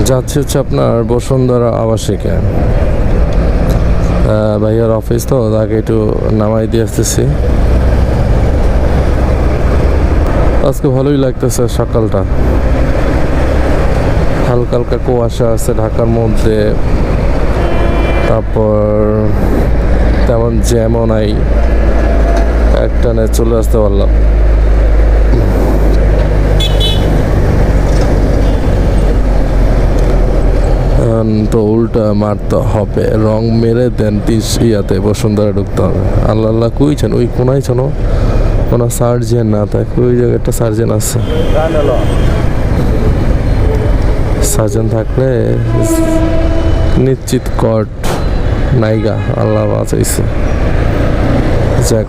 যাচ্ছি হচ্ছে আপনার বসুন্ধরা আবাসিকে। ভাইয়ার অফিস তো, তাকে একটু নামাই দিয়ে আসতেছি। আজকে ভালোই লাগতেছে সকালটা, হালকা হালকা কুয়াশা আছে ঢাকার মধ্যে, তারপর তেমন জ্যামও নাই, একটানে চলে আসতে পারলাম। তো উল্টা মারতে হবে, রং মেরে দেন ইয়াতে বসুন্ধরা ঢুকতে হবে। আল্লাহ আল্লাহ কইছেন ওই কোনায় ছিল কোনো সার্জেন না থাকে, ওই জায়গায় একটা সার্জেন আছে। সার্জেন থাকলে নিশ্চিত কট নাইগা, আল্লাহ বাঁচাইছে। যাক,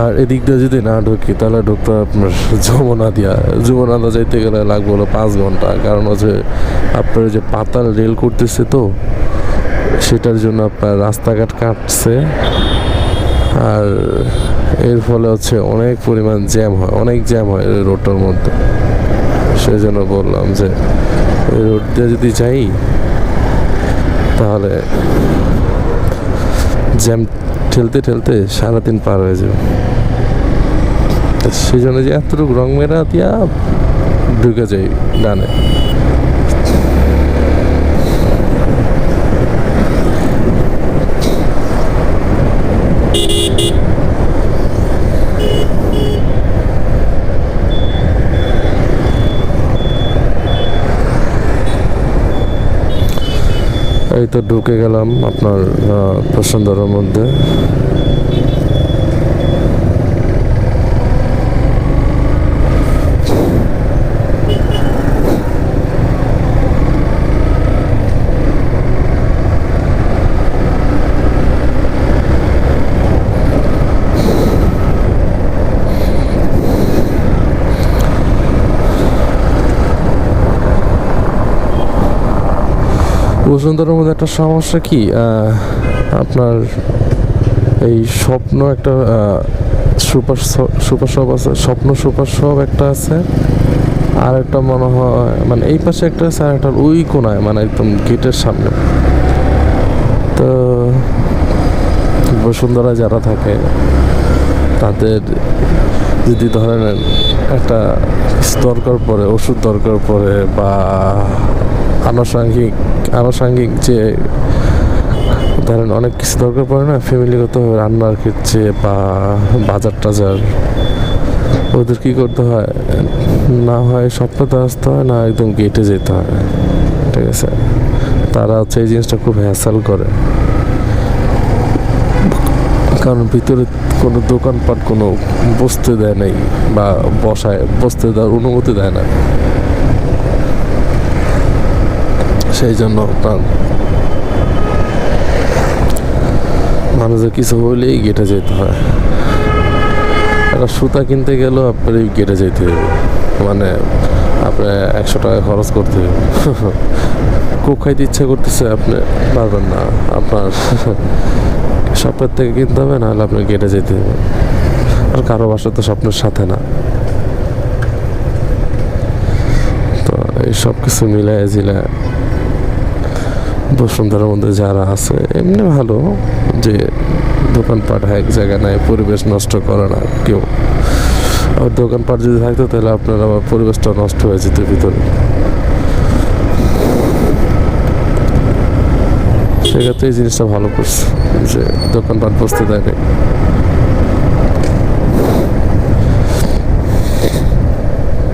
আর এদিক দিয়ে যদি না ঢুকি তাহলে ঢুকতে আপনার যমুনা যাইতে গেলে লাগবে হলো 5 ঘন্টা। কারণ হচ্ছে আপনার যে পাতাল রেল করতেছে, তো সেটার জন্য আপনার রাস্তাঘাট কাটছে, আর এর ফলে হচ্ছে অনেক পরিমাণ অনেক জ্যাম হয় এই রোডটার মধ্যে। সেই জন্য বললাম যে এই রোড দিয়ে যদি যাই তাহলে জ্যাম ঠেলতে ঠেলতে সারাদিন পার হয়ে যাবে। সেই জন্য যে এতটুকু রং মেরা দিয়া ঢুকে যাই ডানে। এই তো ঢুকে গেলাম আপনার বসুন্ধরার মধ্যে। বসুন্ধরার মধ্যে একটা সমস্যা কি, আপনার এই স্বপ্ন একটা সুপার শপ আছে, স্বপ্ন সুপার শপ একটা আছে, আর একটা মনে হয় মানে এই পাশে একটা আছে, আর একটা ওই কোনায় মানে একদম গেটের সামনে। তো বসুন্ধরা যারা থাকে তাদের যদি ধরেন একটা দরকার পড়ে, ওষুধ দরকার পড়ে, বা আনুষাঙ্গিক যে ধরেন অনেক কিছু দরকার পড়ে না, ফ্যামিলিগত রান্নার ক্ষেত্রে বা বাজার টাজার, ওদের কী করতে হয়, না হয় সপ্তাহে আসতে হয়, না একদম গেটে যেতে হয়। ঠিক আছে, তারা হচ্ছে এই জিনিসটা খুব হ্যাসেল করে, কারণ ভিতরে কোনো দোকানপাট কোনো বসতে দেয় নাই, বা বসতে দেওয়ার অনুমতি দেয় না। সেই জন্য আপনার মানুষের কিছু হইলেই গেটে যেতে হয়। একটা সুতা কিনতে গেলেও আপনার এই গেটে যেতে হবে, মানে আপনার 100 টাকা খরচ করতে হবে। কোক খাইতে ইচ্ছা করতেছে, আপনি পারবেন না, আপনার শপের থেকে কিনতে হবে, নাহলে আপনার গেটে যেতে হবে। আর কারো বাসা তো স্বপ্নের সাথে না। তো এই সব কিছু মিলায় বসুন্ধরার মধ্যে যারা আছে এমনি ভালো, যে দোকানপাট এক জায়গায় নাই, পরিবেশ নষ্ট করে না কেউ। আর দোকানপাট যদি থাকতো তাহলে আপনার আবার পরিবেশটা নষ্ট হয়ে যেত ভিতরে। সেক্ষেত্রে এই জিনিসটা ভালো করছে যে দোকানপাট বসতে দেয় নাই।